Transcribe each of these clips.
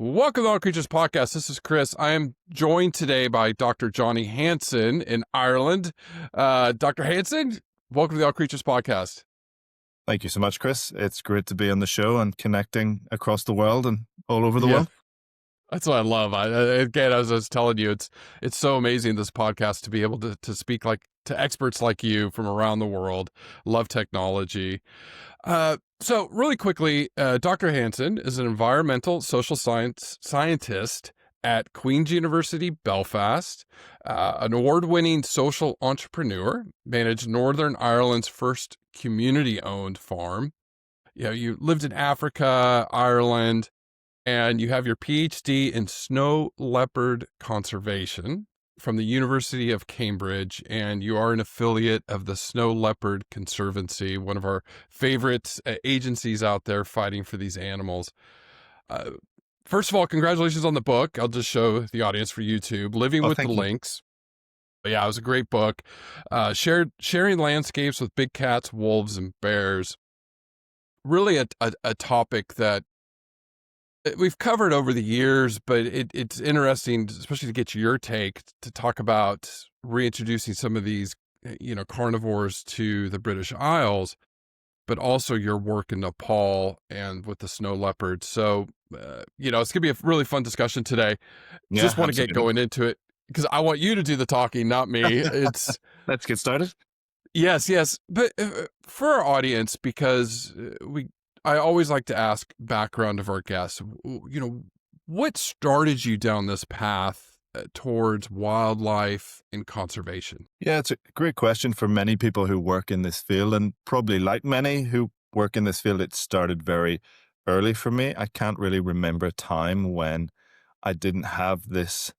Welcome to All Creatures Podcast. This is Chris. I am joined today by Dr. Jonny Hanson in Ireland. Dr. Hanson, welcome to the All Creatures Podcast. Thank you so much, Chris. It's great to be on the show and connecting across the world and all over the world. That's what I love. Again, as I was telling you, it's so amazing, this podcast, to be able to speak to experts like you from around the world. Love technology. So really quickly, Dr. Hanson is an environmental social scientist at Queen's University, Belfast, an award-winning social entrepreneur, managed Northern Ireland's first community-owned farm. You lived in Africa, Ireland, and you have your PhD in snow leopard conservation from the University of Cambridge, and you are an affiliate of the Snow Leopard Conservancy, one of our favorite agencies out there fighting for these animals. First of all, congratulations on the book. I'll just show the audience for YouTube, Living with the Lynx. Yeah, it was a great book. Sharing landscapes with big cats, wolves, and bears. Really a topic that we've covered over the years, but it's interesting, especially to get your take, to talk about reintroducing some of these, carnivores to the British Isles, but also your work in Nepal and with the snow leopards. So, it's going to be a really fun discussion today. Yeah, just want to get going into it because I want you to do the talking, not me. Let's get started. Yes. But for our audience, because I always like to ask background of our guests, what started you down this path towards wildlife and conservation? Yeah, it's a great question for many people who work in this field, and probably like many who work in this field, it started very early for me. I can't really remember a time when I didn't have this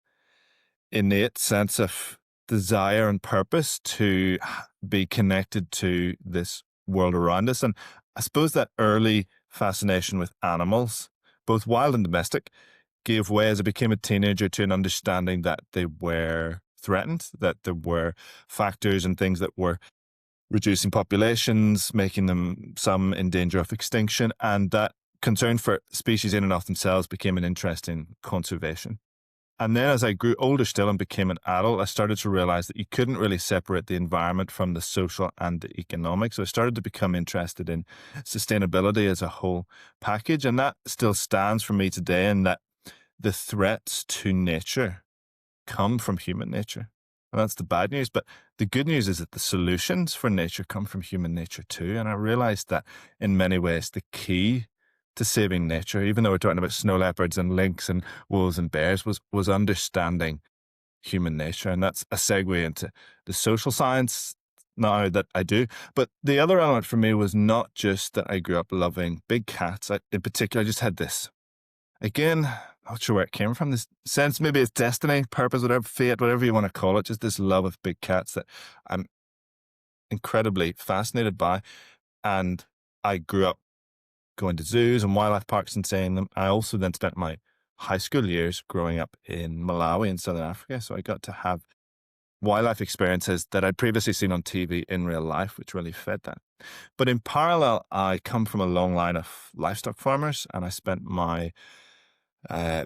innate sense of desire and purpose to be connected to this world around us. And I suppose that early fascination with animals, both wild and domestic, gave way as I became a teenager to an understanding that they were threatened, that there were factors and things that were reducing populations, making them some in danger of extinction, and that concern for species in and of themselves became an interest in conservation. And then as I grew older still and became an adult, I started to realize that you couldn't really separate the environment from the social and the economic. So I started to become interested in sustainability as a whole package. And that still stands for me today, in that the threats to nature come from human nature. And that's the bad news. But the good news is that the solutions for nature come from human nature too. And I realized that in many ways, the key to saving nature, even though we're talking about snow leopards and lynx and wolves and bears, was understanding human nature. And that's a segue into the social science now that I do. But the other element for me was not just that I grew up loving big cats. In particular, I just had this, again, not sure where it came from, this sense, maybe it's destiny, purpose, whatever, fate, whatever you want to call it, just this love of big cats that I'm incredibly fascinated by. And I grew up going to zoos and wildlife parks and seeing them. I also then spent my high school years growing up in Malawi in Southern Africa. So I got to have wildlife experiences that I'd previously seen on TV in real life, which really fed that. But in parallel, I come from a long line of livestock farmers, and I spent my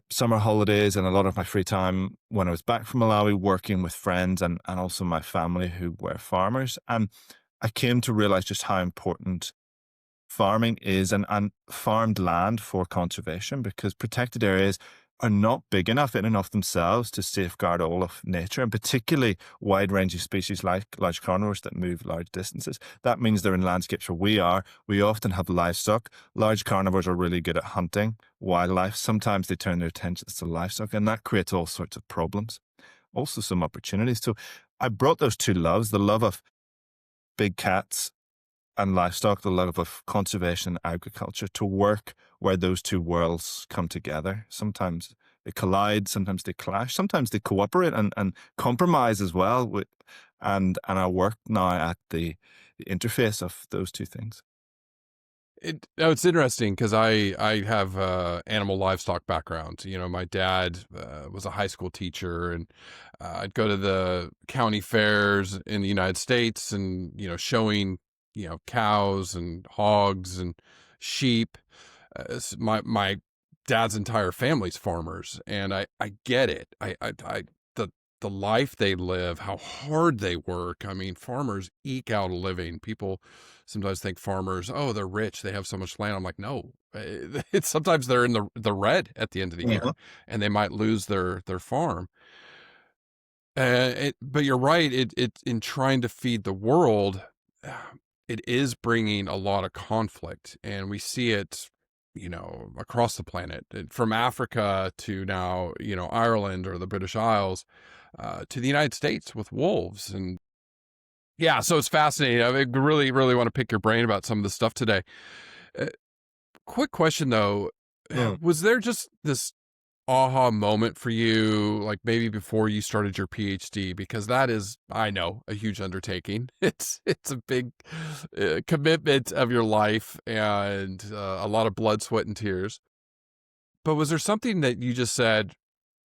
summer holidays and a lot of my free time when I was back from Malawi working with friends and also my family who were farmers. And I came to realize just how important farming is and farmed land for conservation, because protected areas are not big enough in and of themselves to safeguard all of nature, and particularly wide-ranging species like large carnivores that move large distances. That means they're in landscapes where we often have livestock. Large carnivores are really good at hunting wildlife. Sometimes they turn their attentions to livestock, and that creates all sorts of problems. Also some opportunities. So I brought those two loves, the love of big cats and livestock, the love of conservation and agriculture, to work where those two worlds come together. Sometimes they collide, sometimes they clash, sometimes they cooperate and compromise as well. And I work now at the interface of those two things. It's interesting because I have animal livestock background. My dad was a high school teacher, and I'd go to the county fairs in the United States and, showing cows and hogs and sheep. My dad's entire family's farmers, and I get it. The life they live, how hard they work. I mean, farmers eke out a living. People sometimes think farmers, oh, they're rich, they have so much land. I'm like, no, it's sometimes they're in the red at the end of the year, and they might lose their farm. But you're right. It in trying to feed the world, it is bringing a lot of conflict, and we see it, across the planet, from Africa to now, Ireland or the British Isles, to the United States with wolves. And yeah, so it's fascinating. I really, really want to pick your brain about some of this stuff today. Uh, Quick question though, Mm. was there just this aha moment for you, like maybe before you started your PhD? Because that is, I know, a huge undertaking. It's a big commitment of your life, and a lot of blood, sweat, and tears. But was there something that you just said,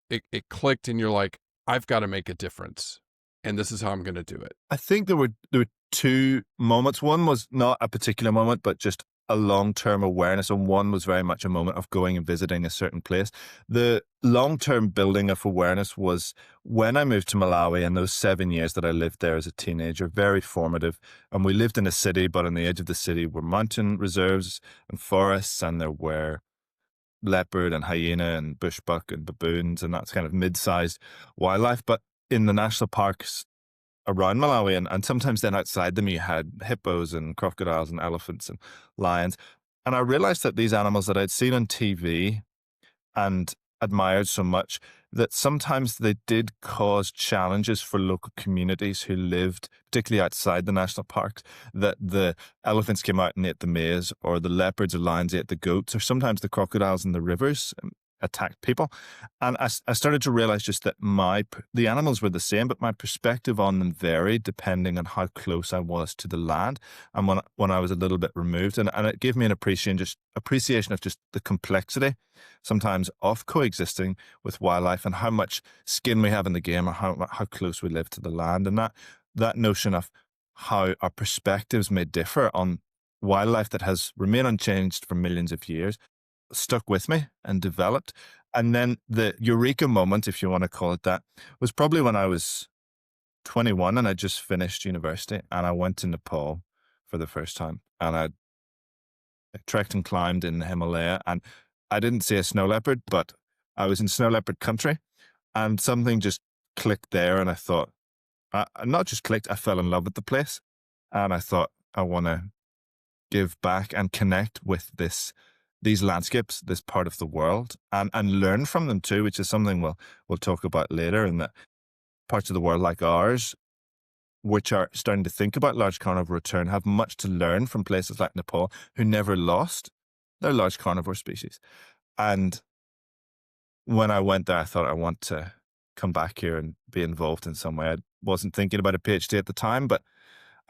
it clicked, and you're like, I've got to make a difference, and this is how I'm going to do it? I think there were two moments. One was not a particular moment, but just a long-term awareness, and one was very much a moment of going and visiting a certain place. The long-term building of awareness was when I moved to Malawi, and those 7 years that I lived there as a teenager, very formative. And we lived in a city, but on the edge of the city were mountain reserves and forests, and there were leopard and hyena and bushbuck and baboons, and that's kind of mid-sized wildlife. But in the national parks around Malawi, and sometimes then outside them, you had hippos and crocodiles and elephants and lions. And I realized that these animals that I'd seen on TV and admired so much, that sometimes they did cause challenges for local communities who lived, particularly outside the national parks, that the elephants came out and ate the maize, or the leopards or lions ate the goats, or sometimes the crocodiles in the rivers attacked people. And I started to realize just that the animals were the same, but my perspective on them varied depending on how close I was to the land and when I was a little bit removed. And it gave me an appreciation of just the complexity sometimes of coexisting with wildlife, and how much skin we have in the game, or how close we live to the land. And that notion of how our perspectives may differ on wildlife that has remained unchanged for millions of years stuck with me and developed. And then the eureka moment, if you want to call it that, was probably when I was 21 and I just finished university, and I went to Nepal for the first time, and I trekked and climbed in the Himalaya, and I didn't see a snow leopard, but I was in snow leopard country, and something just clicked there. And I thought, not just clicked, I fell in love with the place. And I thought, I want to give back and connect with these landscapes, this part of the world, and learn from them too, which is something we'll talk about later. In that parts of the world like ours, which are starting to think about large carnivore return, have much to learn from places like Nepal, who never lost their large carnivore species. And when I went there, I thought, I want to come back here and be involved in some way. I wasn't thinking about a PhD at the time, but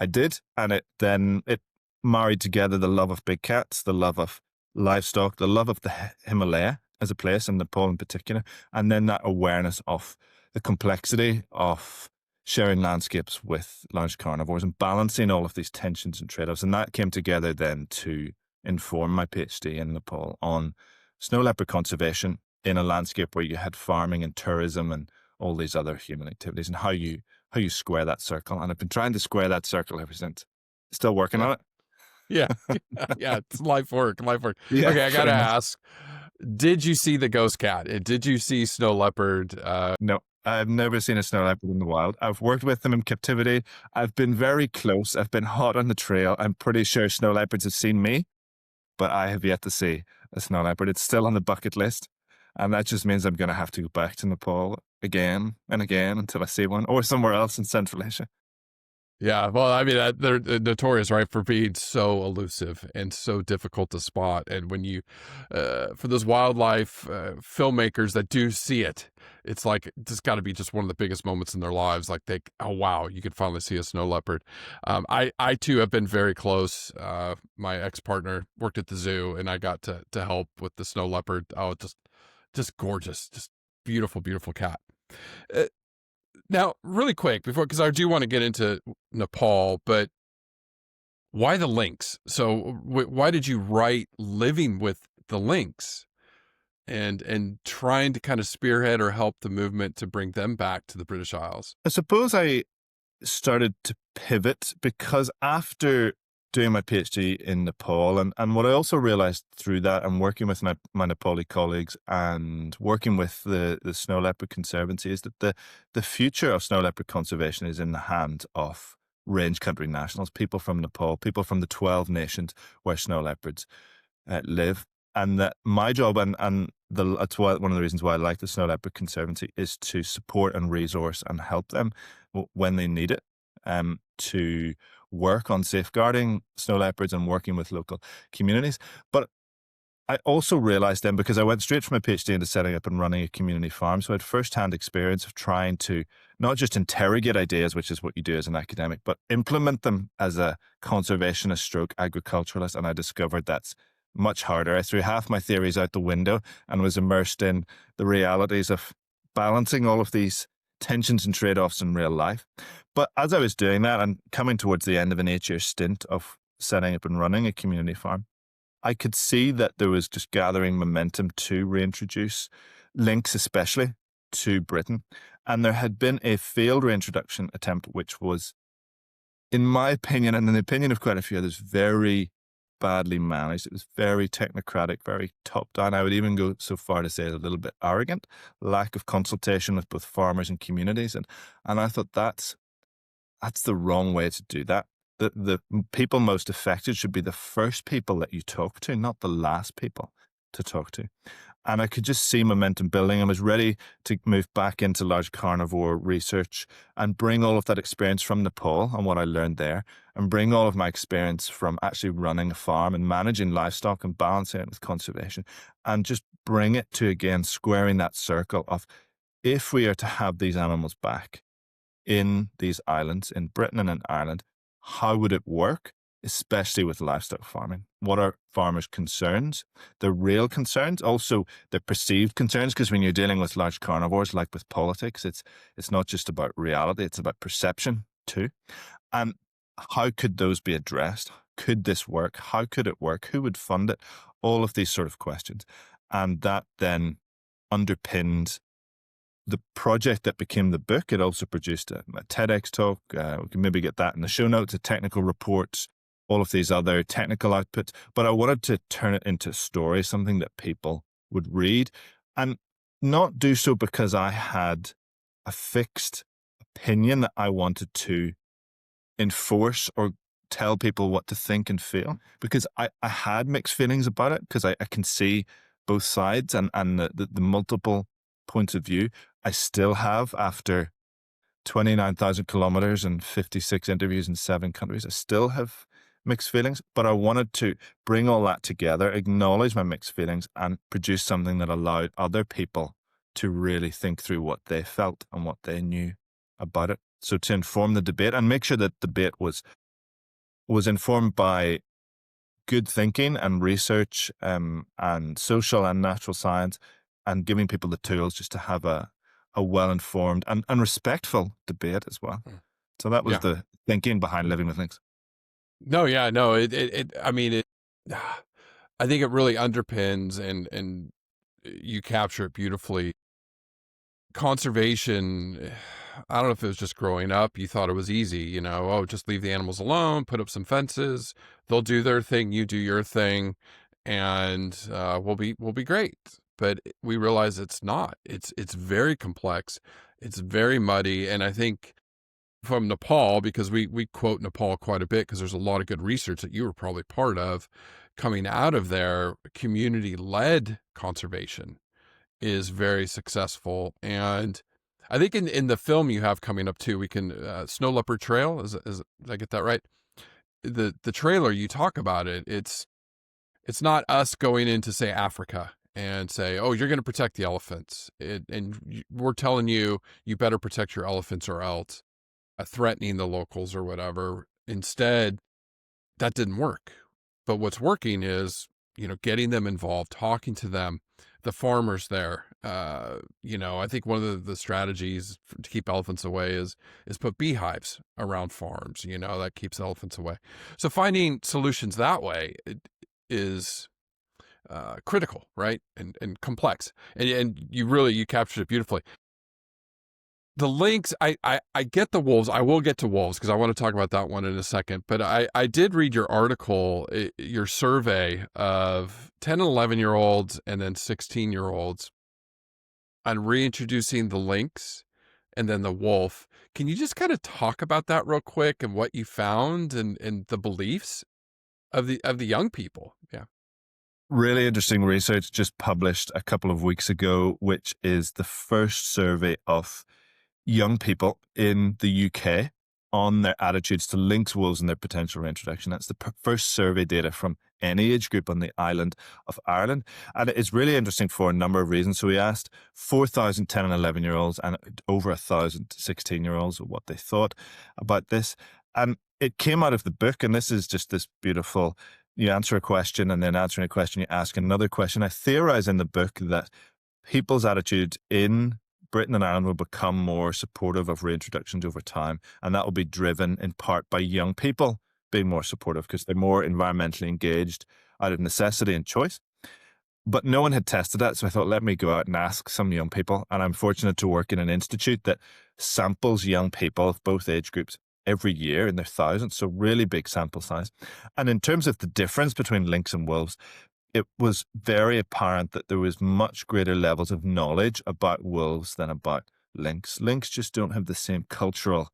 I did. And it married together the love of big cats, the love of livestock, the love of the Himalaya as a place, and Nepal in particular, and then that awareness of the complexity of sharing landscapes with large carnivores and balancing all of these tensions and trade-offs. And that came together then to inform my PhD in Nepal on snow leopard conservation in a landscape where you had farming and tourism and all these other human activities, and how you square that circle. And I've been trying to square that circle ever since. Still working on it. Yeah. Yeah. It's life work. Yeah, Okay. I got to pretty much. ask, did you see the ghost cat? Did you see snow leopard? No, I've never seen a snow leopard in the wild. I've worked with them in captivity. I've been very close. I've been hot on the trail. I'm pretty sure snow leopards have seen me, but I have yet to see a snow leopard. It's still on the bucket list. And that just means I'm going to have to go back to Nepal again and again until I see one, or somewhere else in Central Asia. Yeah, well, I mean, they're notorious, right, for being so elusive and so difficult to spot. And when you, for those wildlife filmmakers that do see it, it's like, it's got to be just one of the biggest moments in their lives. Like oh wow, you could finally see a snow leopard. I too have been very close. My ex-partner worked at the zoo, and I got to help with the snow leopard. Oh, just gorgeous, just beautiful, beautiful cat. Now, really quick before, because I do want to get into Nepal, but why the lynx? So why did you write living with the lynx? and trying to kind of spearhead or help the movement to bring them back to the British Isles? I suppose I started to pivot because after doing my PhD in Nepal, and what I also realized through that and working with my Nepali colleagues and working with the Snow Leopard Conservancy is that the future of snow leopard conservation is in the hands of range country nationals, people from Nepal, people from the 12 nations where snow leopards live. And that my job that's why one of the reasons why I like the Snow Leopard Conservancy is to support and resource and help them when they need it, to work on safeguarding snow leopards and working with local communities. But I also realized then, because I went straight from my PhD into setting up and running a community farm, so I had first-hand experience of trying to not just interrogate ideas, which is what you do as an academic, but implement them as a conservationist stroke agriculturalist. And I discovered that's much harder. I threw half my theories out the window and was immersed in the realities of balancing all of these tensions and trade-offs in real life. But as I was doing that and coming towards the end of an 8-year stint of setting up and running a community farm, I could see that there was just gathering momentum to reintroduce lynx, especially to Britain. And there had been a failed reintroduction attempt, which was, in my opinion, and in the opinion of quite a few others, very badly managed. It was very technocratic, very top-down. I would even go so far to say a little bit arrogant, lack of consultation with both farmers and communities. And I thought that's the wrong way to do that. The people most affected should be the first people that you talk to, not the last people to talk to. And I could just see momentum building. I was ready to move back into large carnivore research and bring all of that experience from Nepal and what I learned there, and bring all of my experience from actually running a farm and managing livestock and balancing it with conservation, and just bring it to, again, squaring that circle of, if we are to have these animals back in these islands, in Britain and in Ireland, how would it work, especially with livestock farming? What are farmers' concerns, their real concerns, also their perceived concerns? Because when you're dealing with large carnivores, like with politics, it's not just about reality, it's about perception too. And how could those be addressed? Could this work? How could it work? Who would fund it? All of these sort of questions. And that then underpinned the project that became the book. It also produced a TEDx talk. We can maybe get that in the show notes, a technical report, all of these other technical outputs. But I wanted to turn it into a story, something that people would read, and not do so because I had a fixed opinion that I wanted to enforce or tell people what to think and feel, because I had mixed feelings about it, because I can see both sides and the multiple points of view. I still have, after 29,000 kilometers and 56 interviews in 7 countries, I still have mixed feelings, but I wanted to bring all that together, acknowledge my mixed feelings, and produce something that allowed other people to really think through what they felt and what they knew about it. So to inform the debate and make sure that the debate was informed by good thinking and research, and social and natural science, and giving people the tools just to have a well-informed and respectful debate as well. So that was the thinking behind Living with Lynx. No, yeah, no, I mean, I think it really underpins and you capture it beautifully. Conservation, I don't know if it was just growing up, you thought it was easy, oh, just leave the animals alone, put up some fences, they'll do their thing, you do your thing, and we'll be great. But we realize it's not. It's very complex. It's very muddy. And I think from Nepal, because we quote Nepal quite a bit, because there's a lot of good research that you were probably part of coming out of there, community-led conservation is very successful. And I think in the film you have coming up too, we can, Snow Leopard Trail, did I get that right? The trailer, you talk about it, it's not us going into, say, Africa and say, oh, you're going to protect the elephants. And we're telling you, you better protect your elephants or else, threatening the locals or whatever. Instead, that didn't work. But what's working is, getting them involved, talking to them, the farmers there. I think one of the strategies to keep elephants away is put beehives around farms, that keeps elephants away. So finding solutions that way is critical, right, and complex, and you captured it beautifully. The lynx, I get the wolves. I will get to wolves because I want to talk about that one in a second. But I did read your article, your survey of 10 and 11-year-olds and then 16-year-olds on reintroducing the lynx and then the wolf. Can you just kind of talk about that real quick and what you found and the beliefs of the young people? Yeah. Really interesting research just published a couple of weeks ago, which is the first survey of young people in the UK on their attitudes to lynx wolves and their potential reintroduction. That's the first survey data from any age group on the island of Ireland. And it's really interesting for a number of reasons. So we asked 4,000 10 and 11-year-olds and over 1,000 16-year-olds what they thought about this. And it came out of the book, and this is just this beautiful, you answer a question, and then answering a question, you ask another question. I theorize in the book that people's attitude in Britain and Ireland will become more supportive of reintroductions over time, and that will be driven in part by young people being more supportive because they're more environmentally engaged out of necessity and choice. But no one had tested that, so I thought, let me go out and ask some young people. And I'm fortunate to work in an institute that samples young people of both age groups every year in their thousands, so really big sample size. And in terms of the difference between lynx and wolves, it was very apparent that there was much greater levels of knowledge about wolves than about lynx. Lynx just don't have the same cultural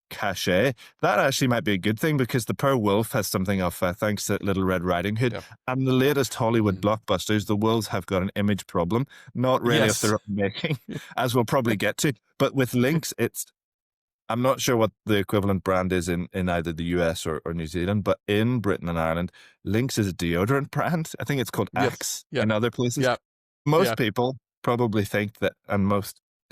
cachet. That actually might be a good thing because the poor wolf has something of, thanks to Little Red Riding Hood, Yeah. and the latest Hollywood blockbusters, the wolves have got an image problem, not really of their own making, as we'll probably get to. But with lynx, I'm not sure what the equivalent brand is in either the US or New Zealand, but in Britain and Ireland, Lynx is a deodorant brand. I think it's called Axe in other places. Most people probably think that, and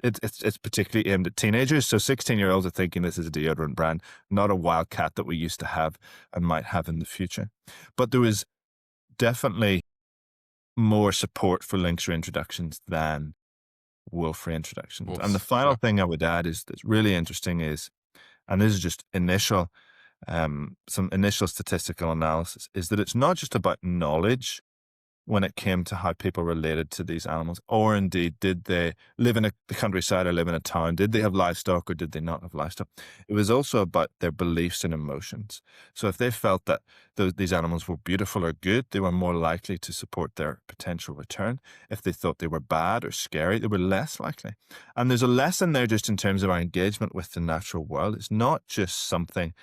it's particularly aimed at teenagers. So 16-year-olds are thinking this is a deodorant brand, not a wildcat that we used to have and might have in the future. But there was definitely more support for Lynx reintroductions than wolf reintroductions. Wolves, and the final thing I would add is that's really interesting is, and this is just initial, some initial statistical analysis, is that it's not just about knowledge when it came to how people related to these animals, or indeed, did they live in the countryside or live in a town? Did they have livestock or did they not have livestock? It was also about their beliefs and emotions. So if they felt that these animals were beautiful or good, they were more likely to support their potential return. If they thought they were bad or scary, they were less likely. And there's a lesson there just in terms of our engagement with the natural world. It's not just something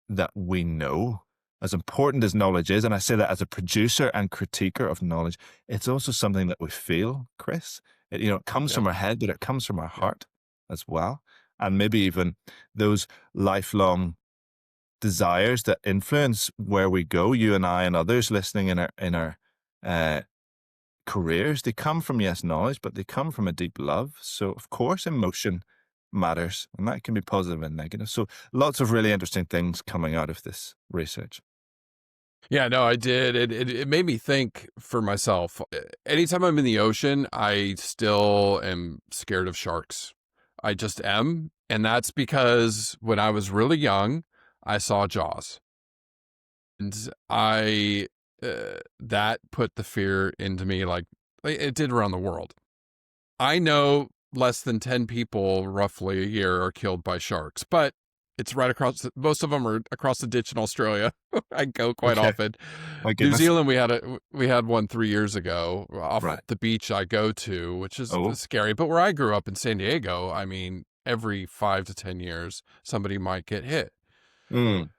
that we know. As important as knowledge is, and I say that as a producer and critiquer of knowledge, it's also something that we feel, Chris. It comes from our head, but it comes from our heart as well. And maybe even those lifelong desires that influence where we go, you and I and others listening in our careers, they come from, yes, knowledge, but they come from a deep love. So, of course, emotion matters, and that can be positive and negative. So lots of really interesting things coming out of this research. Yeah, no, I did. It made me think for myself. Anytime I'm in the ocean, I still am scared of sharks. I just am. And that's because when I was really young, I saw Jaws. And that put the fear into me like it did around the world. I know less than 10 people roughly a year are killed by sharks, but it's right across, most of them are across the ditch in Australia. I go quite often. New Zealand, we had one 3 years ago off the beach I go to, which is scary. But where I grew up in San Diego, I mean, every 5 to 10 years, somebody might get hit. But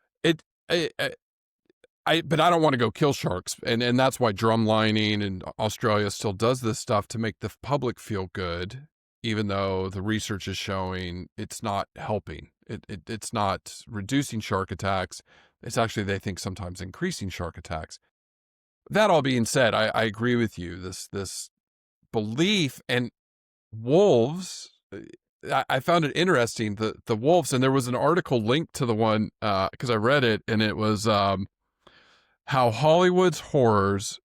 I don't want to go kill sharks. And that's why drumlining in Australia still does this stuff to make the public feel good, even though the research is showing it's not helping. It's not reducing shark attacks. It's actually, they think, sometimes increasing shark attacks. That all being said, I agree with you. This belief, and wolves, I found it interesting, the wolves, and there was an article linked to the one, because I read it, and it was how Hollywood's horrors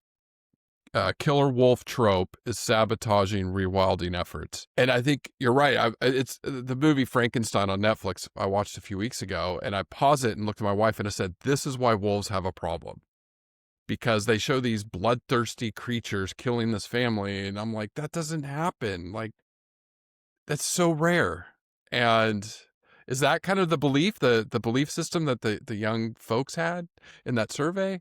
killer wolf trope is sabotaging rewilding efforts. And I think you're right. It's the movie Frankenstein on Netflix I watched a few weeks ago, and I paused it and looked at my wife and I said, this is why wolves have a problem. because they show these bloodthirsty creatures killing this family. And I'm like, that doesn't happen. Like, that's so rare. And is that kind of the belief, the belief system that the young folks had in that survey?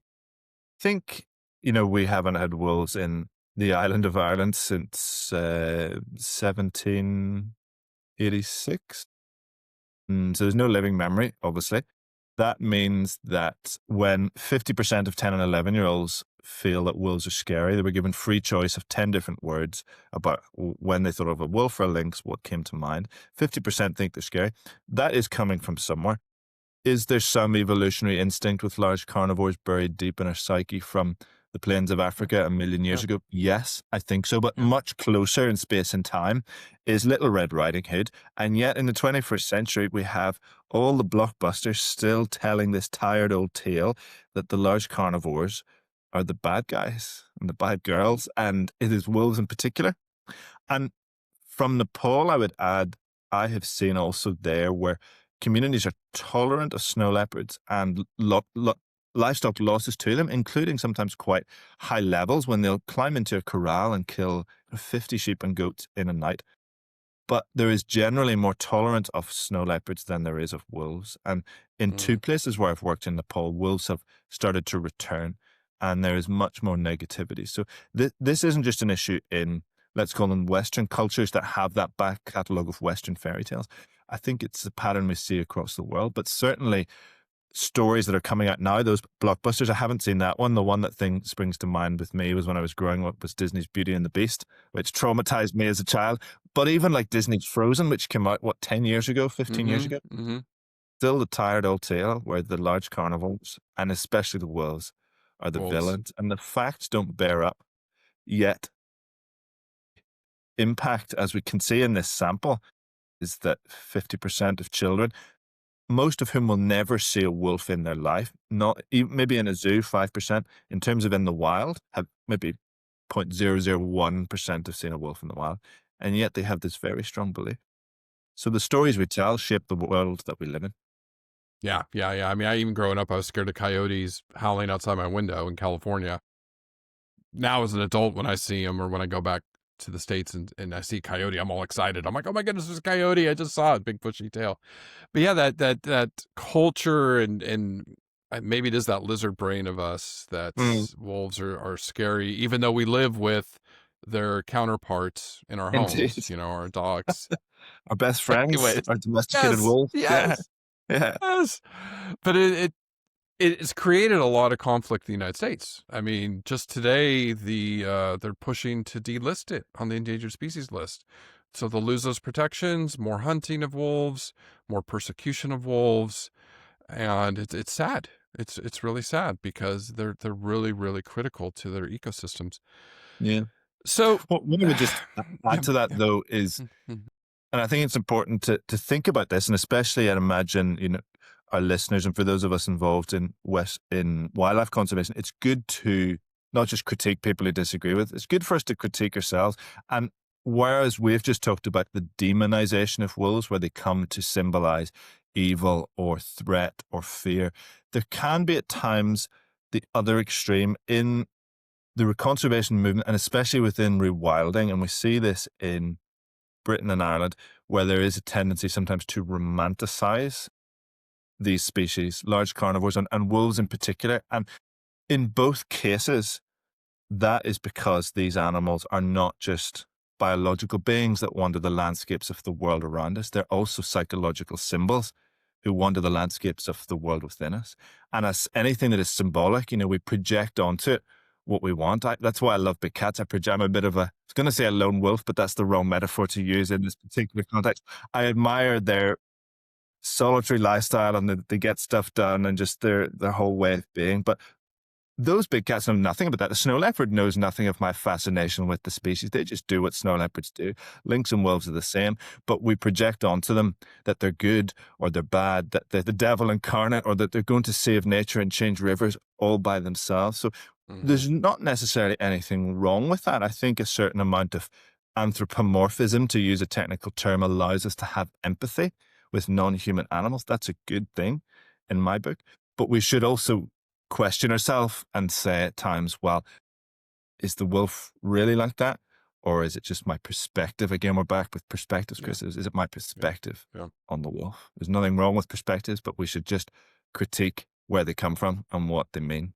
Think, we haven't had wolves in the island of Ireland since 1786. So there's no living memory, obviously. That means that when 50% of 10 and 11-year-olds feel that wolves are scary, they were given free choice of 10 different words about when they thought of a wolf or a lynx, what came to mind. 50% think they're scary. That is coming from somewhere. Is there some evolutionary instinct with large carnivores buried deep in our psyche from the plains of Africa a million years Yeah. ago? Yes, I think so. But Yeah. much closer in space and time is Little Red Riding Hood. And yet in the 21st century, we have all the blockbusters still telling this tired old tale that the large carnivores are the bad guys and the bad girls, and it is wolves in particular. And from Nepal, I would add, I have seen also there where communities are tolerant of snow leopards and livestock losses to them, including sometimes quite high levels when they'll climb into a corral and kill 50 sheep and goats in a night. But there is generally more tolerance of snow leopards than there is of wolves. And in two places where I've worked in Nepal, wolves have started to return, and there is much more negativity. So this isn't just an issue in, let's call them Western cultures that have that back catalogue of Western fairy tales. I think it's a pattern we see across the world, but certainly stories that are coming out now, those blockbusters, I haven't seen that one. The one that springs to mind with me was when I was growing up was Disney's Beauty and the Beast, which traumatized me as a child. But even like Disney's Frozen, which came out, 10 years ago, 15 years ago? Still the tired old tale where the large carnivores, and especially the wolves, are the Wolves. villains. And the facts don't bear up. Yet, impact, as we can see in this sample, is that 50% of children, most of whom will never see a wolf in their life, not even, maybe in a zoo, 5%, in terms of in the wild, have maybe 0.001% have seen a wolf in the wild. And yet they have this very strong belief. So the stories we tell shape the world that we live in. Yeah. I mean, even growing up, I was scared of coyotes howling outside my window in California. Now as an adult, when I see them or when I go back to the States and I see a coyote, I'm all excited. I'm like, oh my goodness, there's a coyote. I just saw it, big bushy tail. But yeah, that culture and maybe it is that lizard brain of us that wolves are scary, even though we live with their counterparts in our Indeed. homes, our dogs. Our best friends, Anyways, our domesticated wolves. yes. But it's created a lot of conflict in the United States. I mean, just today, they're pushing to delist it on the endangered species list. So they'll lose those protections, more hunting of wolves, more persecution of wolves. And it's sad. It's really sad because they're really, really critical to their ecosystems. Yeah. So what I would just add to that, though, is, and I think it's important to think about this, and especially I'd imagine, our listeners, and for those of us involved in wildlife conservation, it's good to not just critique people who disagree with. It's good for us to critique ourselves. And whereas we've just talked about the demonization of wolves, where they come to symbolize evil or threat or fear, there can be at times the other extreme in the conservation movement, and especially within rewilding. And we see this in Britain and Ireland, where there is a tendency sometimes to romanticize these species, large carnivores and wolves in particular. And in both cases, that is because these animals are not just biological beings that wander the landscapes of the world around us. They're also psychological symbols who wander the landscapes of the world within us. And as anything that is symbolic, we project onto it what we want. That's why I love big cats. I'm a bit of I was going to say a lone wolf, but that's the wrong metaphor to use in this particular context. I admire their solitary lifestyle and they get stuff done and just their whole way of being. But those big cats know nothing about that. The snow leopard knows nothing of my fascination with the species. They just do what snow leopards do. Lynx and wolves are the same, but we project onto them that they're good or they're bad, that they're the devil incarnate, or that they're going to save nature and change rivers all by themselves. So there's not necessarily anything wrong with that. I think a certain amount of anthropomorphism, to use a technical term, allows us to have empathy with non-human animals. That's a good thing in my book. But we should also question ourselves and say at times, well, is the wolf really like that? Or is it just my perspective? Again, we're back with perspectives, Chris. Is it my perspective on the wolf? There's nothing wrong with perspectives, but we should just critique where they come from and what they mean.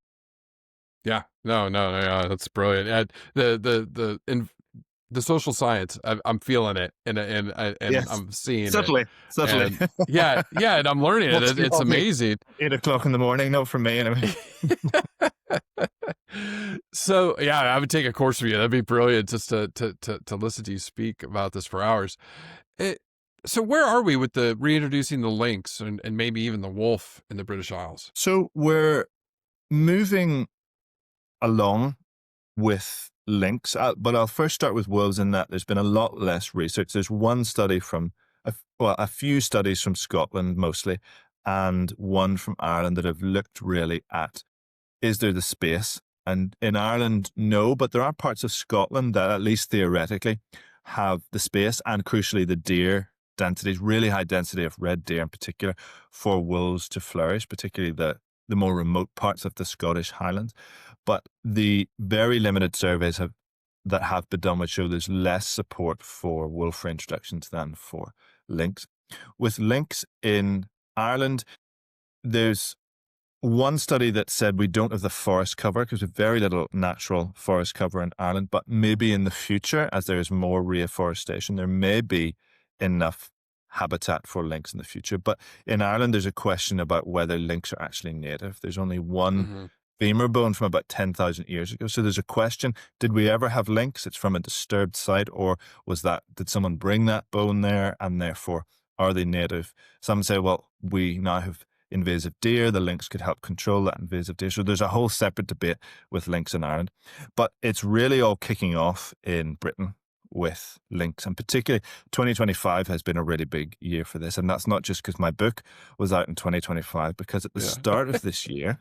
Yeah, no, that's brilliant. And the social science, I'm feeling it, and Yes, I'm seeing it, subtly. and yeah, and I'm learning it. It's amazing. 8 o'clock in the morning, no, for me anyway. So yeah, I would take a course with you. That'd be brilliant, just to listen to you speak about this for hours. So where are we with the reintroducing the lynx and maybe even the wolf in the British Isles? So we're moving along with lynx, but I'll first start with wolves in that there's been a lot less research. There's one study from, a few studies from Scotland mostly, and one from Ireland that have looked really at, is there the space? And in Ireland, no, but there are parts of Scotland that, at least theoretically, have the space and, crucially, the deer densities, really high density of red deer in particular, for wolves to flourish, particularly the more remote parts of the Scottish Highlands. But the very limited surveys that have been done would show there's less support for wolf reintroductions than for lynx. With lynx in Ireland, there's one study that said we don't have the forest cover because we have very little natural forest cover in Ireland, but maybe in the future, as there is more reforestation, there may be enough habitat for lynx in the future. But in Ireland, there's a question about whether lynx are actually native. There's only one femur bone from about 10,000 years ago. So there's a question, did we ever have lynx? It's from a disturbed site, or did someone bring that bone there and therefore are they native? Some say, well, we now have invasive deer, the lynx could help control that invasive deer. So there's a whole separate debate with lynx in Ireland. But it's really all kicking off in Britain with lynx, and particularly 2025 has been a really big year for this. And that's not just because my book was out in 2025, because at the start of this year,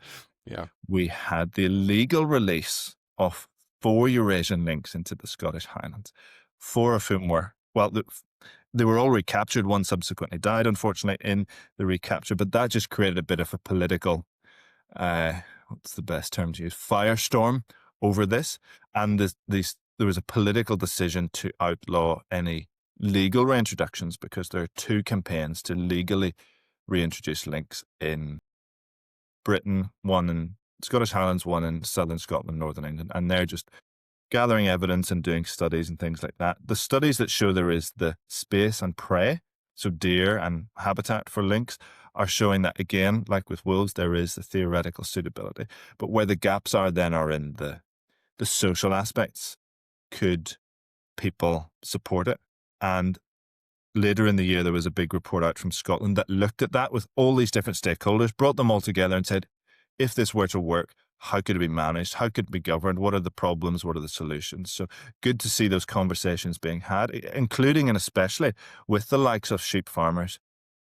we had the illegal release of 4 Eurasian lynx into the Scottish Highlands, 4 of whom were, they were all recaptured. One subsequently died, unfortunately, in the recapture. But that just created a bit of a political, what's the best term to use, firestorm over this. And there was a political decision to outlaw any legal reintroductions, because there are 2 campaigns to legally reintroduce lynx in Britain, one in Scottish Highlands, one in southern Scotland, northern England. And they're just gathering evidence and doing studies and things like that. The studies that show there is the space and prey, so deer and habitat for lynx, are showing that, again, like with wolves, there is the theoretical suitability. But where the gaps are then are in the social aspects. Could people support it? And later in the year, there was a big report out from Scotland that looked at that with all these different stakeholders, brought them all together and said, if this were to work, how could it be managed? How could it be governed? What are the problems? What are the solutions? So good to see those conversations being had, including and especially with the likes of sheep farmers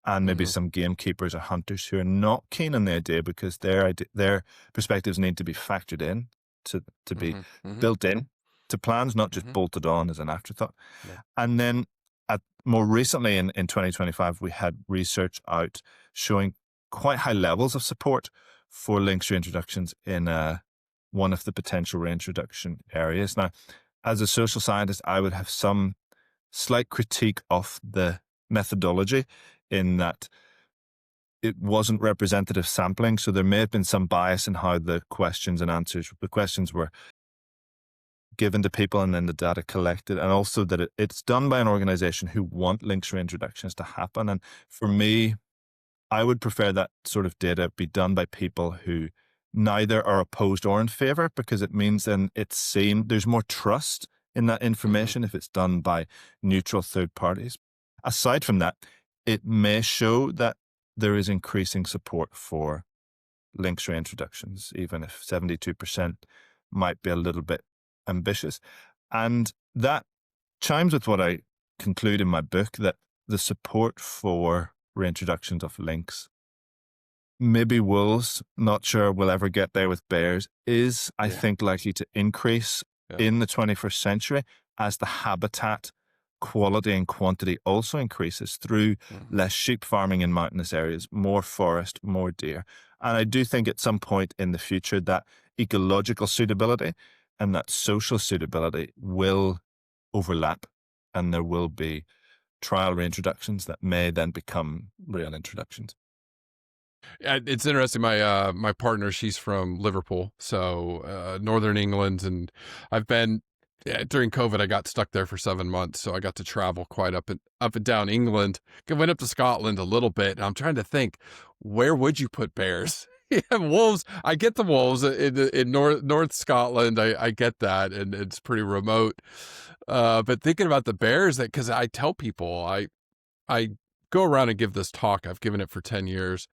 and maybe some gamekeepers or hunters who are not keen on the idea, because their perspectives need to be factored in to be built in to plans, not just bolted on as an afterthought. And then more recently in 2025, we had research out showing quite high levels of support for lynx reintroductions in one of the potential reintroduction areas. Now, as a social scientist, I would have some slight critique of the methodology in that it wasn't representative sampling. So there may have been some bias in how the questions were given to people and then the data collected, and also that it's done by an organization who want lynx reintroductions to happen. And for me, I would prefer that sort of data be done by people who neither are opposed or in favor, because it means then there's more trust in that information if it's done by neutral third parties. Aside from that, it may show that there is increasing support for lynx reintroductions, even if 72% might be a little bit ambitious. And that chimes with what I conclude in my book, that the support for reintroductions of lynx, maybe wolves, not sure we'll ever get there with bears, is, I think, likely to increase in the 21st century as the habitat quality and quantity also increases through less sheep farming in mountainous areas, more forest, more deer. And I do think at some point in the future that ecological suitability and that social suitability will overlap, and there will be trial reintroductions that may then become real introductions. It's interesting. My partner, she's from Liverpool, so northern England, and I've been during COVID. I got stuck there for 7 months, so I got to travel quite up and down England. I went up to Scotland a little bit, and I'm trying to think, where would you put bears? Yeah, wolves. I get the wolves in North Scotland. I get that, and it's pretty remote. But thinking about the bears, that because I tell people I go around and give this talk. I've given it for 10 years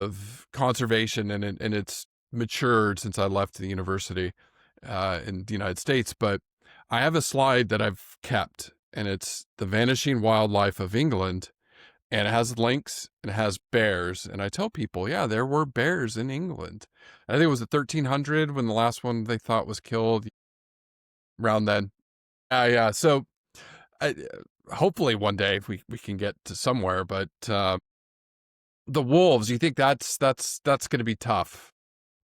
of conservation, and it's matured since I left the university in the United States. But I have a slide that I've kept, and it's the vanishing wildlife of England, and it has lynx and it has bears. And I tell people, yeah, there were bears in England. I think it was at 1300 when the last one they thought was killed. Around then, yeah. So I, hopefully one day we can get to somewhere, but. The wolves, you think that's going to be tough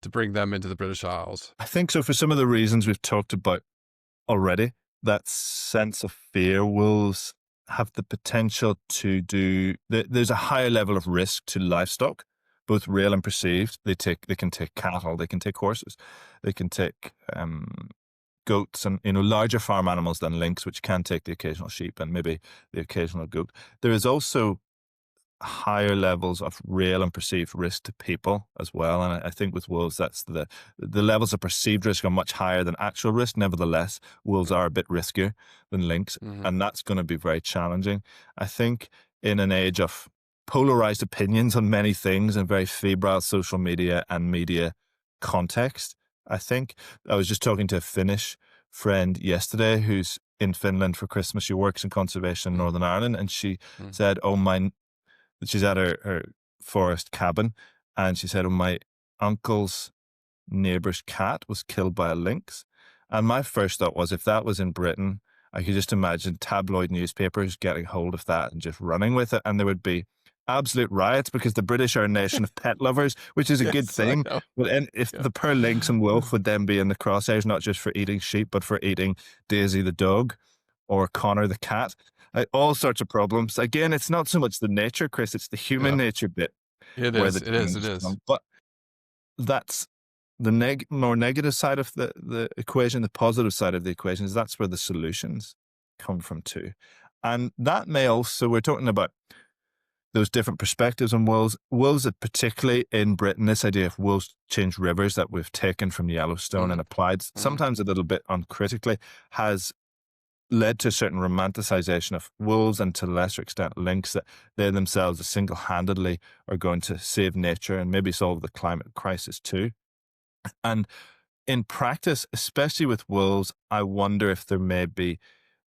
to bring them into the British Isles? I think so, for some of the reasons we've talked about already. That sense of fear, wolves have the potential to do. There's a higher level of risk to livestock, both real and perceived. They can take cattle, they can take horses, they can take goats, and larger farm animals than lynx, which can take the occasional sheep and maybe the occasional goat. There is also higher levels of real and perceived risk to people as well. And I think with wolves, that's the levels of perceived risk are much higher than actual risk. Nevertheless, wolves are a bit riskier than lynx, and that's going to be very challenging. I think in an age of polarized opinions on many things and very febrile social media and media context, I think I was just talking to a Finnish friend yesterday who's in Finland for Christmas. She works in conservation in Northern Ireland, and she said, she's at her forest cabin, and she said, my uncle's neighbour's cat was killed by a lynx. And my first thought was, if that was in Britain, I could just imagine tabloid newspapers getting hold of that and just running with it. And there would be absolute riots, because the British are a nation of pet lovers, which is a good thing. But if the poor lynx and wolf would then be in the crosshairs, not just for eating sheep, but for eating Daisy the dog or Connor the cat. All sorts of problems. Again, it's not so much the nature, Chris, it's the human nature bit. It is. But that's the more negative side of the equation. The positive side of the equation is that's where the solutions come from too. And that may also, we're talking about those different perspectives on wolves. Wolves, particularly in Britain, this idea of wolves change rivers that we've taken from Yellowstone and applied, sometimes a little bit uncritically, has led to a certain romanticization of wolves, and to a lesser extent lynx, that they themselves single-handedly are going to save nature and maybe solve the climate crisis too. And in practice, especially with wolves, I wonder if there may be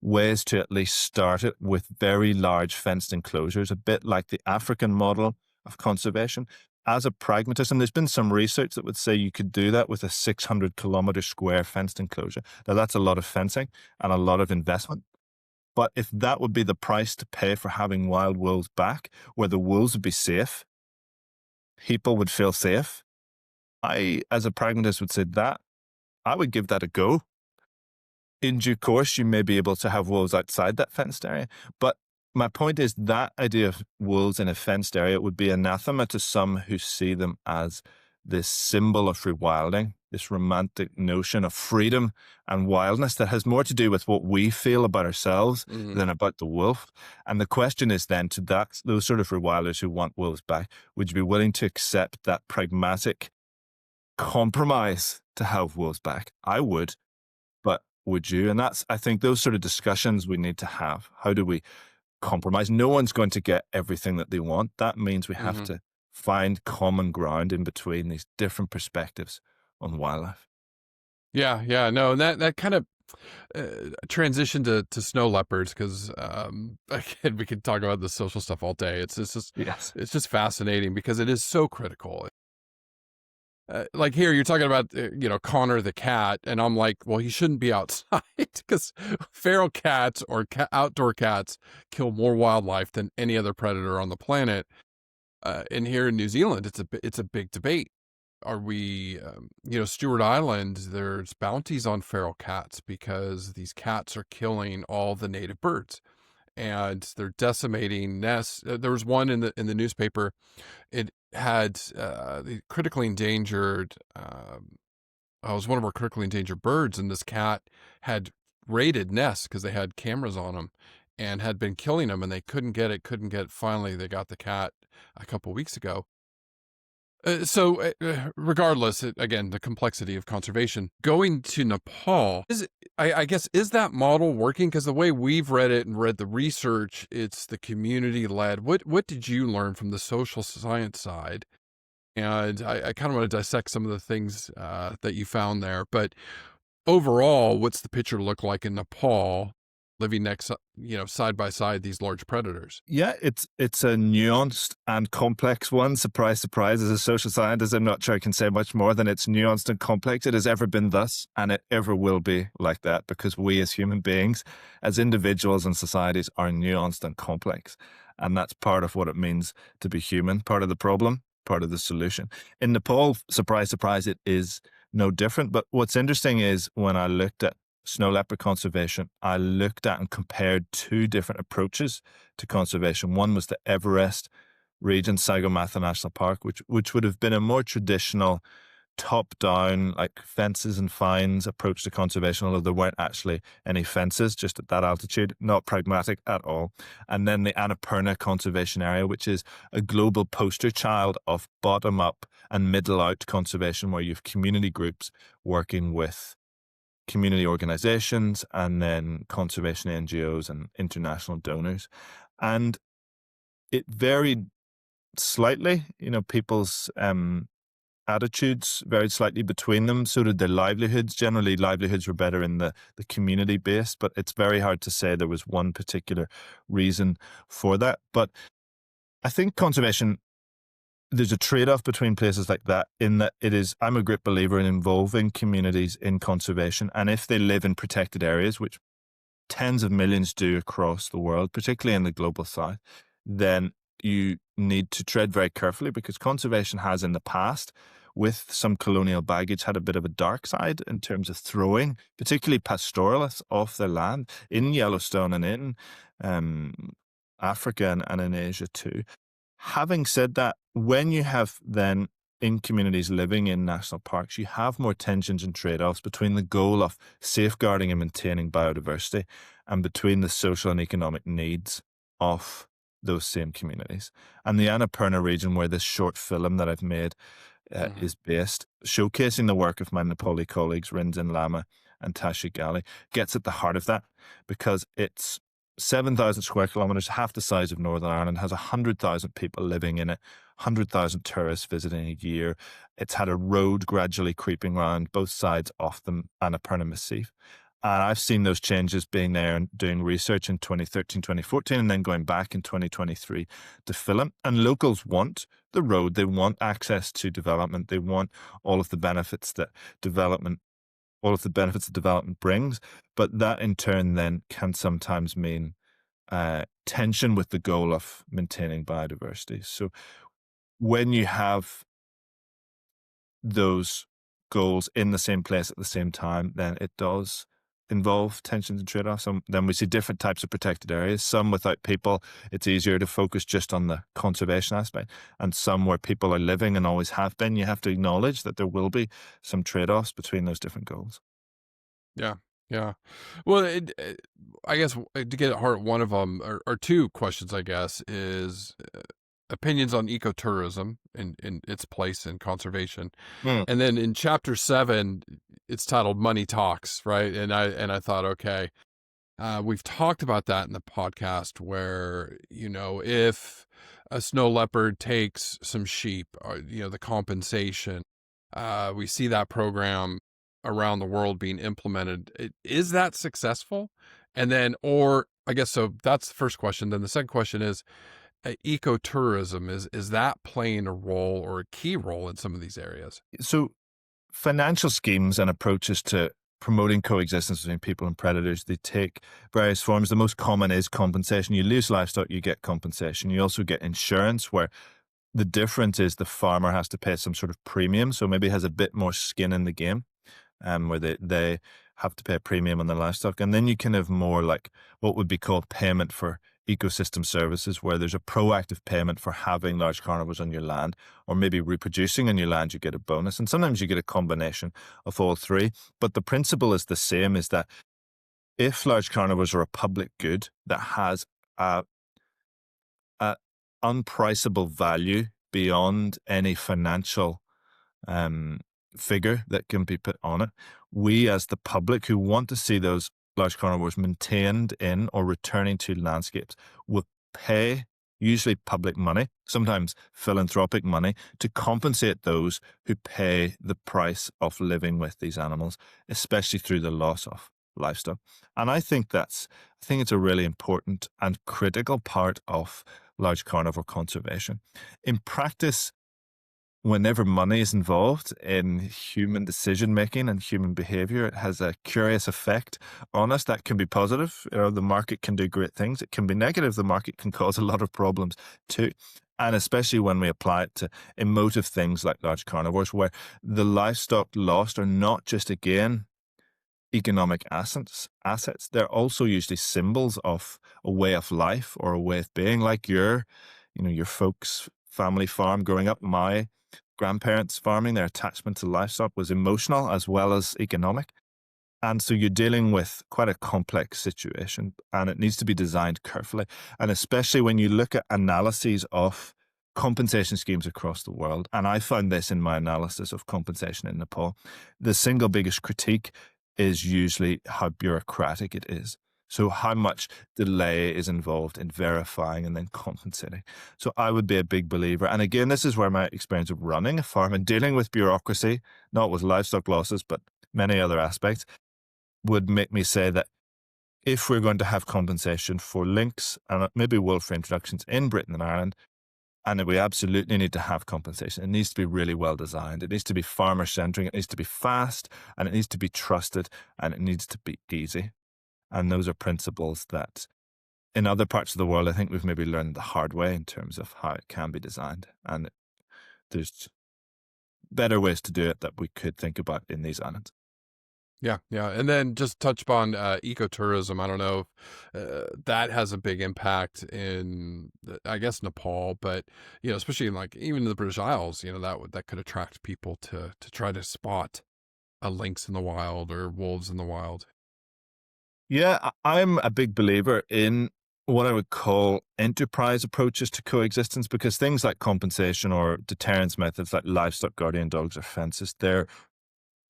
ways to at least start it with very large fenced enclosures, a bit like the African model of conservation. As a pragmatist, and there's been some research that would say you could do that with a 600-kilometer square fenced enclosure. Now, that's a lot of fencing and a lot of investment. But if that would be the price to pay for having wild wolves back, where the wolves would be safe, people would feel safe, I, as a pragmatist, would say that I would give that a go. In due course, you may be able to have wolves outside that fenced area. But my point is that idea of wolves in a fenced area would be anathema to some who see them as this symbol of rewilding, this romantic notion of freedom and wildness that has more to do with what we feel about ourselves than about the wolf. And the question is then, to those sort of rewilders who want wolves back, would you be willing to accept that pragmatic compromise to have wolves back? I would, but would you? And that's, I think, those sort of discussions we need to have. How do we compromise? No one's going to get everything that they want. That means we have to find common ground in between these different perspectives on wildlife. Yeah, no, and that kind of transition to snow leopards, because again, we could talk about the social stuff all day. It's just fascinating because it is so critical. Like here, you're talking about Connor the cat, and I'm like, well, he shouldn't be outside because feral cats or outdoor cats kill more wildlife than any other predator on the planet. And here in New Zealand, it's a big debate. Are we, Stewart Island, there's bounties on feral cats because these cats are killing all the native birds and they're decimating nests. There was one in the newspaper. It had the critically endangered. It was one of our critically endangered birds, and this cat had raided nests because they had cameras on them, and had been killing them, and they couldn't get it. Couldn't get. Finally, they got the cat a couple weeks ago. Regardless, again, the complexity of conservation. Going to Nepal I guess, is that model working? Because the way we've read it and read the research, it's the community led. What did you learn from the social science side? And I kind of want to dissect some of the things that you found there. But overall, what's the picture look like in Nepal, living next, side by side these large predators? Yeah, it's a nuanced and complex one. Surprise, surprise. As a social scientist, I'm not sure I can say much more than it's nuanced and complex. It has ever been thus, and it ever will be like that, because we as human beings, as individuals and societies, are nuanced and complex. And that's part of what it means to be human, part of the problem, part of the solution. In Nepal, surprise, surprise, it is no different. But what's interesting is when I looked at snow leopard conservation, I looked at and compared two different approaches to conservation. One was the Everest region, Sagarmatha National Park, which would have been a more traditional top-down, like fences and fines approach to conservation, although there weren't actually any fences, just at that altitude, not pragmatic at all. And then the Annapurna Conservation Area, which is a global poster child of bottom-up and middle-out conservation, where you have community groups working with community organizations and then conservation NGOs and international donors. And it varied slightly, people's attitudes varied slightly between them. So did their livelihoods. Generally, livelihoods were better in the community base, but it's very hard to say there was one particular reason for that. But I think conservation, there's a trade-off between places like that, in that I'm a great believer in involving communities in conservation. And if they live in protected areas, which tens of millions do across the world, particularly in the global south, then you need to tread very carefully, because conservation has in the past, with some colonial baggage, had a bit of a dark side in terms of throwing, particularly pastoralists, off their land in Yellowstone and in Africa and in Asia too. Having said that, when you have then in communities living in national parks, you have more tensions and trade-offs between the goal of safeguarding and maintaining biodiversity and between the social and economic needs of those same communities. And the Annapurna region, where this short film that I've made is based, showcasing the work of my Nepali colleagues Rinzin Lama and Tashi Gali, gets at the heart of that, because it's 7,000 square kilometres, half the size of Northern Ireland, has 100,000 people living in it, 100,000 tourists visiting a year. It's had a road gradually creeping around both sides of the Annapurna Massif. And I've seen those changes being there and doing research in 2013, 2014, and then going back in 2023 to film it. And locals want the road. They want access to development. They want all of the benefits that development brings. But that in turn then can sometimes mean tension with the goal of maintaining biodiversity. So when you have those goals in the same place at the same time, then it does involve tensions and trade-offs. And then we see different types of protected areas. Some without people, it's easier to focus just on the conservation aspect. And some where people are living and always have been, you have to acknowledge that there will be some trade-offs between those different goals. Yeah. Yeah. Well, I guess to get at heart, one of them, or two questions, I guess, is opinions on ecotourism and its place in conservation. And then in chapter 7, it's titled Money Talks, right? And I thought, okay, we've talked about that in the podcast, where, if a snow leopard takes some sheep, or, the compensation, we see that program around the world being implemented. Is that successful? And then, or I guess, so that's the first question. Then the second question is, ecotourism, is that playing a role or a key role in some of these areas? So financial schemes and approaches to promoting coexistence between people and predators, they take various forms. The most common is compensation. You lose livestock, you get compensation. You also get insurance, where The difference is the farmer has to pay some sort of premium, so maybe has a bit more skin in the game, where they have to pay a premium on the livestock. And then you can have more like what would be called payment for ecosystem services, where there's a proactive payment for having large carnivores on your land, or maybe reproducing on your land, you get a bonus. And sometimes you get a combination of all three. But the principle is the same, is that if large carnivores are a public good that has a, a unpriceable value beyond any financial um, figure that can be put on it, we as the public who want to see those large carnivores maintained in or returning to landscapes will pay usually public money, sometimes philanthropic money, to compensate those who pay the price of living with these animals, especially through the loss of livestock. And I think it's a really important and critical part of large carnivore conservation. In practice, whenever money is involved in human decision making and human behavior, it has a curious effect on us that can be positive. The market can do great things. It can be negative. The market can cause a lot of problems too. And especially when we apply it to emotive things like large carnivores, where the livestock lost are not just, again, economic assets. They're also usually symbols of a way of life or a way of being, like your folks' family farm growing up. My grandparents farming, their attachment to livestock was emotional as well as economic. And so you're dealing with quite a complex situation, and it needs to be designed carefully. And especially when you look at analyses of compensation schemes across the world, and I found this in my analysis of compensation in Nepal, the single biggest critique is usually how bureaucratic it is. So how much delay is involved in verifying and then compensating. So I would be a big believer. And again, this is where my experience of running a farm and dealing with bureaucracy, not with livestock losses, but many other aspects, would make me say that if we're going to have compensation for lynx and maybe wolf reintroductions in Britain and Ireland, and we absolutely need to have compensation, it needs to be really well designed. It needs to be farmer-centering. It needs to be fast, and it needs to be trusted, and it needs to be easy. And those are principles that in other parts of the world, I think we've maybe learned the hard way in terms of how it can be designed. And there's better ways to do it that we could think about in these islands. Yeah, yeah. And then just touch upon ecotourism. I don't know if that has a big impact in, I guess, Nepal, but, especially in like even the British Isles, that could attract people to try to spot a lynx in the wild or wolves in the wild. Yeah, I'm a big believer in what I would call enterprise approaches to coexistence, because things like compensation or deterrence methods like livestock guardian dogs or fences, they're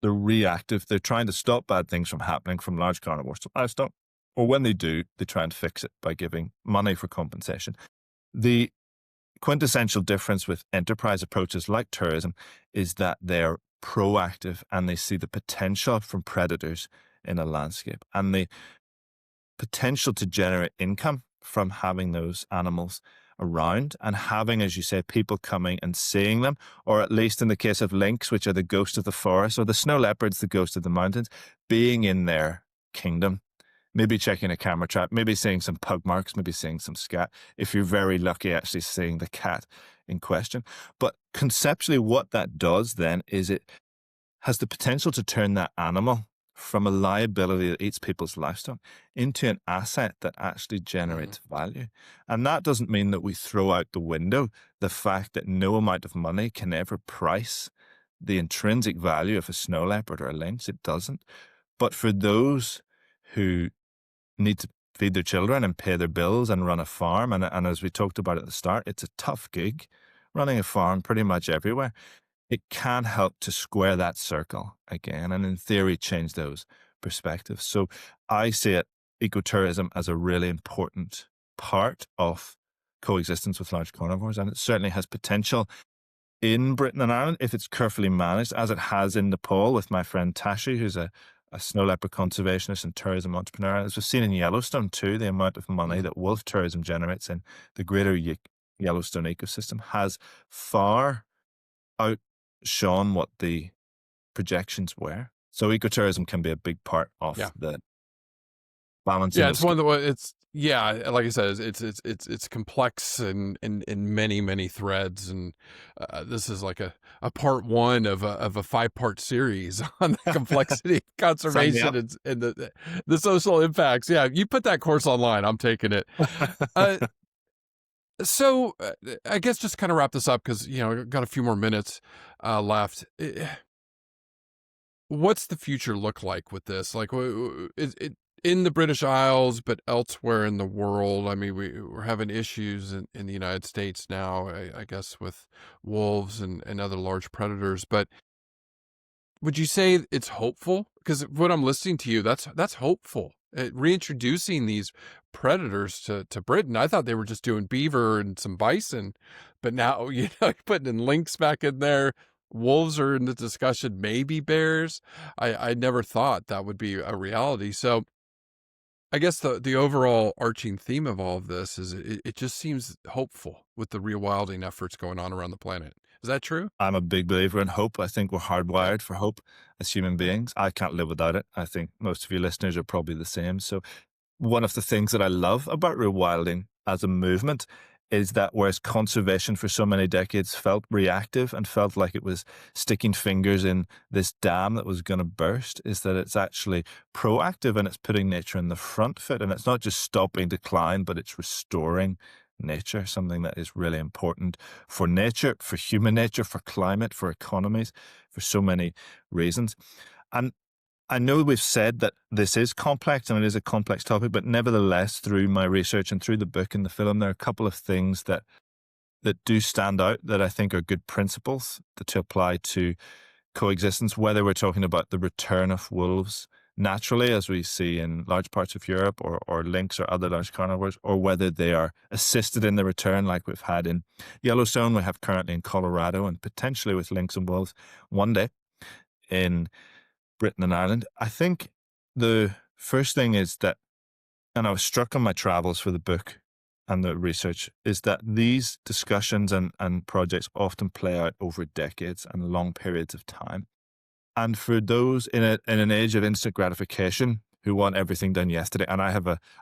reactive. They're trying to stop bad things from happening from large carnivores to livestock. Or when they do, they try and fix it by giving money for compensation. The quintessential difference with enterprise approaches like tourism is that they're proactive and they see the potential from predators in a landscape and the potential to generate income from having those animals around and having, as you say, people coming and seeing them, or at least in the case of lynx, which are the ghost of the forest, or the snow leopards, the ghost of the mountains, being in their kingdom, maybe checking a camera trap, maybe seeing some pug marks, maybe seeing some scat, if you're very lucky, actually seeing the cat in question. But conceptually, what that does then is it has the potential to turn that animal from a liability that eats people's livestock into an asset that actually generates value. And that doesn't mean that we throw out the window the fact that no amount of money can ever price the intrinsic value of a snow leopard or a lynx. It doesn't. But for those who need to feed their children and pay their bills and run a farm, and as we talked about at the start, it's a tough gig running a farm pretty much everywhere. It can help to square that circle again, and in theory, change those perspectives. So I see it, ecotourism, as a really important part of coexistence with large carnivores, and it certainly has potential in Britain and Ireland if it's carefully managed, as it has in Nepal with my friend Tashi, who's a snow leopard conservationist and tourism entrepreneur. As we've seen in Yellowstone too, the amount of money that wolf tourism generates in the greater Yellowstone ecosystem has far outshone what the projections were. So ecotourism can be a big part of Yeah. the balancing Yeah, those it's one of the it's yeah, like I said, it's complex and in many many threads, and this is like a part one of a 5-part series on the complexity of sign me conservation up. and the social impacts. Yeah, you put that course online, I'm taking it. Uh, so I guess just kind of wrap this up because got a few more minutes left. What's the future look like with this? Like, is it in the British Isles, but elsewhere in the world? I mean, we're having issues in the United States now, I guess, with wolves and other large predators. But would you say it's hopeful? Because what I'm listening to you, that's hopeful. Reintroducing these predators to Britain. I thought they were just doing beaver and some bison, but now putting in lynx back in there. Wolves are in the discussion. Maybe bears. I never thought that would be a reality. So I guess the overall arching theme of all of this is it just seems hopeful with the rewilding efforts going on around the planet. Is that true? I'm a big believer in hope. I think we're Yeah. hardwired for hope as human Yeah. beings. I can't live without it. I think most of your listeners are probably the same. So one of the things that I love about rewilding as a movement is that whereas conservation for so many decades felt reactive and felt like it was sticking fingers in this dam that was going to burst, is that it's actually proactive and it's putting nature in the front foot. And it's not just stopping decline, but it's restoring nature, something that is really important for nature, for human nature, for climate, for economies, for so many reasons. And I know we've said that this is complex and it is a complex topic, but nevertheless, through my research and through the book and the film, there are a couple of things that do stand out that I think are good principles to apply to coexistence, whether we're talking about the return of wolves naturally, as we see in large parts of Europe, or lynx or other large carnivores, or whether they are assisted in the return like we've had in Yellowstone, we have currently in Colorado, and potentially with lynx and wolves one day in Britain and Ireland. I think the first thing is that, and I was struck on my travels for the book and the research, is that these discussions and projects often play out over decades and long periods of time. And for those in an age of instant gratification who want everything done yesterday, and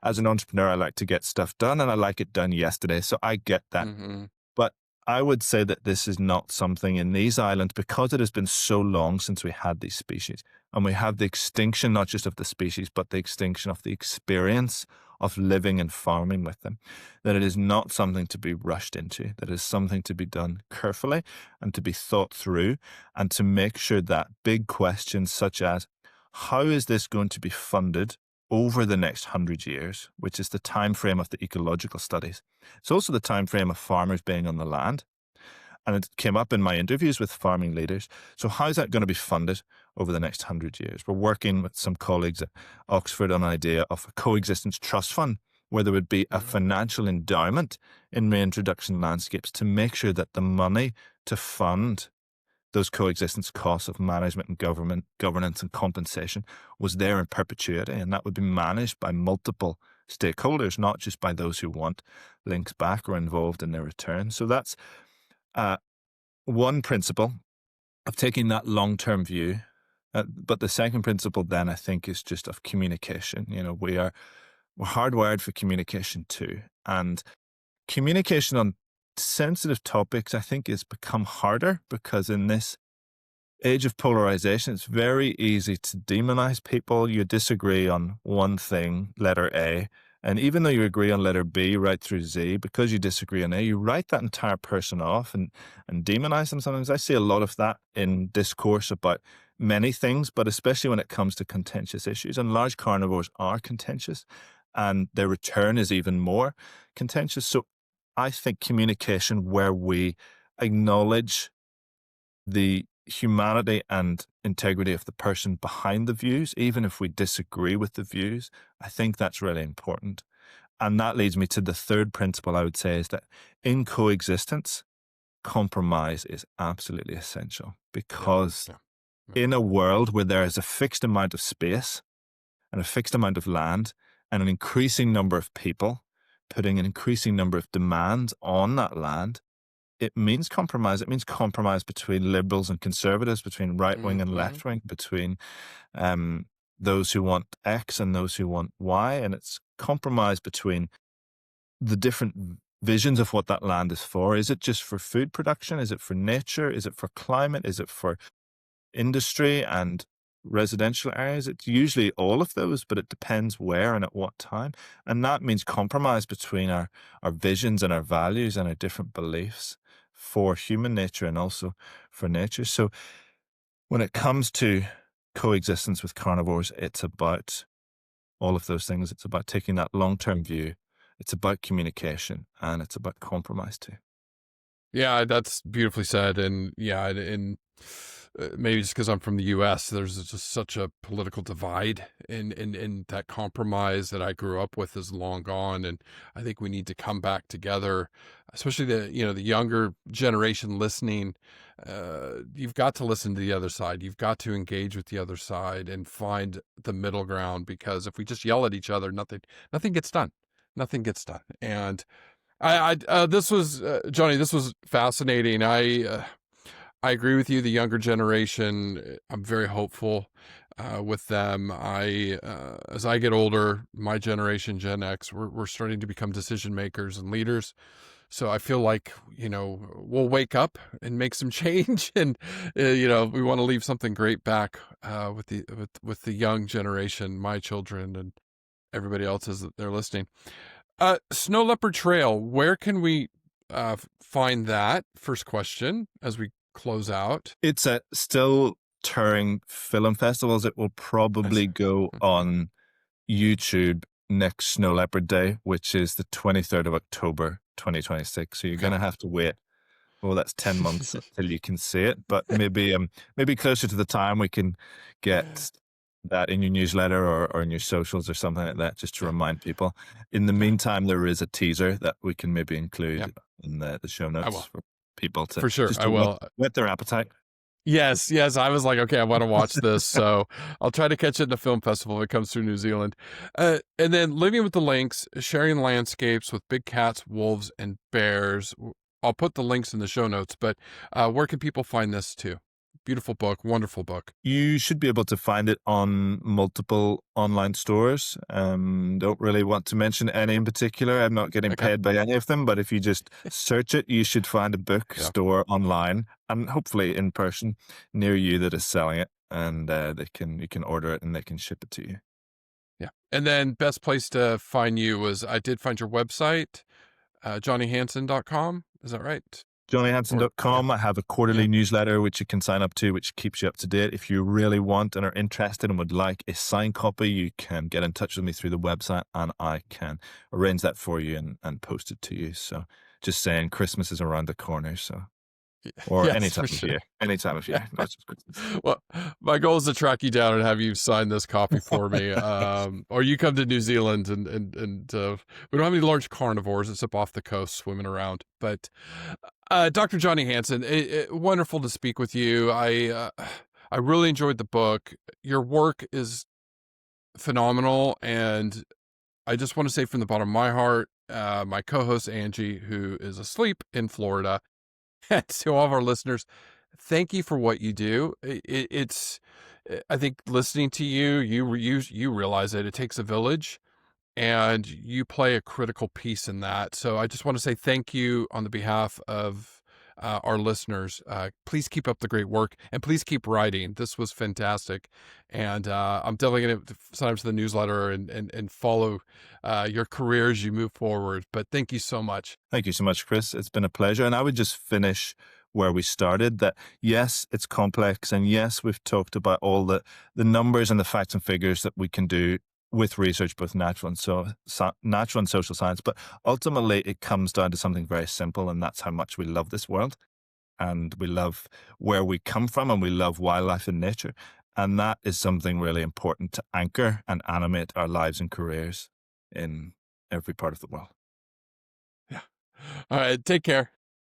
as an entrepreneur, I like to get stuff done and I like it done yesterday. So I get that. Mm-hmm. But I would say that this is not something in these islands, because it has been so long since we had these species. And we have the extinction, not just of the species, but the extinction of the experience of living and farming with them, that it is not something to be rushed into, that it is something to be done carefully and to be thought through, and to make sure that big questions such as, how is this going to be funded over the next 100 years, which is the time frame of the ecological studies. It's also the time frame of farmers being on the land. And it came up in my interviews with farming leaders. So how is that going to be funded over the next 100 years? We're working with some colleagues at Oxford on an idea of a coexistence trust fund, where there would be a financial endowment in reintroduction landscapes to make sure that the money to fund those coexistence costs of management and governance and compensation was there in perpetuity, and that would be managed by multiple stakeholders, not just by those who want links back or involved in their return. So that's one principle of taking that long-term view. But the second principle then, I think, is just of communication. We're hardwired for communication too. And communication on sensitive topics, I think, has become harder, because in this age of polarization, it's very easy to demonize people. You disagree on one thing, letter A, and even though you agree on letter B right through Z, because you disagree on A, you write that entire person off and demonize them sometimes. I see a lot of that in discourse about many things, but especially when it comes to contentious issues. And large carnivores are contentious, and their return is even more contentious. So I think communication where we acknowledge the humanity and integrity of the person behind the views, even if we disagree with the views, I think that's really important. And that leads me to the third principle, I would say, is that in coexistence, compromise is absolutely essential, because in a world where there is a fixed amount of space and a fixed amount of land and an increasing number of people putting an increasing number of demands on that land, it means compromise. It means compromise between liberals and conservatives, between right wing and Mm-hmm. left wing, between those who want X and those who want Y, and it's compromise between the different visions of what that land is for. Is it just for food production? Is it for nature? Is it for climate? Is it for industry and residential areas? It's usually all of those, but it depends where and at what time. And that means compromise between our visions and our values and our different beliefs for human nature and also for nature. So when it comes to coexistence with carnivores, it's about all of those things. It's about taking that long-term view. It's about communication, and it's about compromise too. Yeah, that's beautifully said. And yeah, and maybe just because I'm from the U.S., there's just such a political divide, and that compromise that I grew up with is long gone. And I think we need to come back together, especially the younger generation listening. You've got to listen to the other side. You've got to engage with the other side and find the middle ground, because if we just yell at each other, nothing gets done. Nothing gets done. And this was Jonny. This was fascinating. I agree with you. The younger generation, I'm very hopeful with them. As I get older, my generation, Gen X, we're starting to become decision makers and leaders. So I feel like we'll wake up and make some change, and we want to leave something great back with the young generation, my children, and everybody else as they're listening. Snow Leopard Trail, where can we find that? First question as we close out. It's still touring film festivals. It will probably go on YouTube next Snow Leopard Day, which is the 23rd of October, 2026. So you're going to have to wait. Well, that's 10 months until you can see it, but maybe closer to the time we can get that in your newsletter or in your socials or something like that, just to remind people. In the meantime, there is a teaser that we can maybe include in the show notes for people to, for sure. just I will whet their appetite. Yes. I was like, okay, I want to watch this, so I'll try to catch it in the film festival if it comes through New Zealand. And then Living with the Lynx, sharing landscapes with big cats, wolves, and bears. I'll put the links in the show notes, but where can people find this too? Beautiful book, wonderful book. You should be able to find it on multiple online stores. Don't really want to mention any in particular. I'm not getting paid by any of them, but if you just search it, you should find a bookstore online and hopefully in person near you that is selling it, and you can order it and they can ship it to you. Yeah. And then best place to find you was, I did find your website, jonnyhanson.com. Is that right? JonnyHanson.com. I have a quarterly newsletter which you can sign up to, which keeps you up to date. If you really want and are interested and would like a signed copy, you can get in touch with me through the website and I can arrange that for you and post it to you. So just saying, Christmas is around the corner, so or any time of year. Any time of year. Not just Christmas. Well, my goal is to track you down and have you sign this copy for me. Or you come to New Zealand and we don't have any large carnivores except off the coast swimming around. But Dr. Jonny Hanson, wonderful to speak with you. I really enjoyed the book. Your work is phenomenal, and I just want to say from the bottom of my heart, my co-host Angie, who is asleep in Florida, and to all of our listeners, thank you for what you do. It's, I think, listening to you realize that it takes a village, and you play a critical piece in that. So I just want to say thank you on the behalf of our listeners. Please keep up the great work, and please keep writing. This was fantastic. And I'm definitely going to sign up to the newsletter and follow your career as you move forward. But thank you so much. Thank you so much, Chris. It's been a pleasure. And I would just finish where we started, that yes, it's complex. And yes, we've talked about all the numbers and the facts and figures that we can do with research, both natural and social science. But ultimately, it comes down to something very simple, and that's how much we love this world. And we love where we come from, and we love wildlife and nature. And that is something really important to anchor and animate our lives and careers in every part of the world. Yeah. All right. Take care.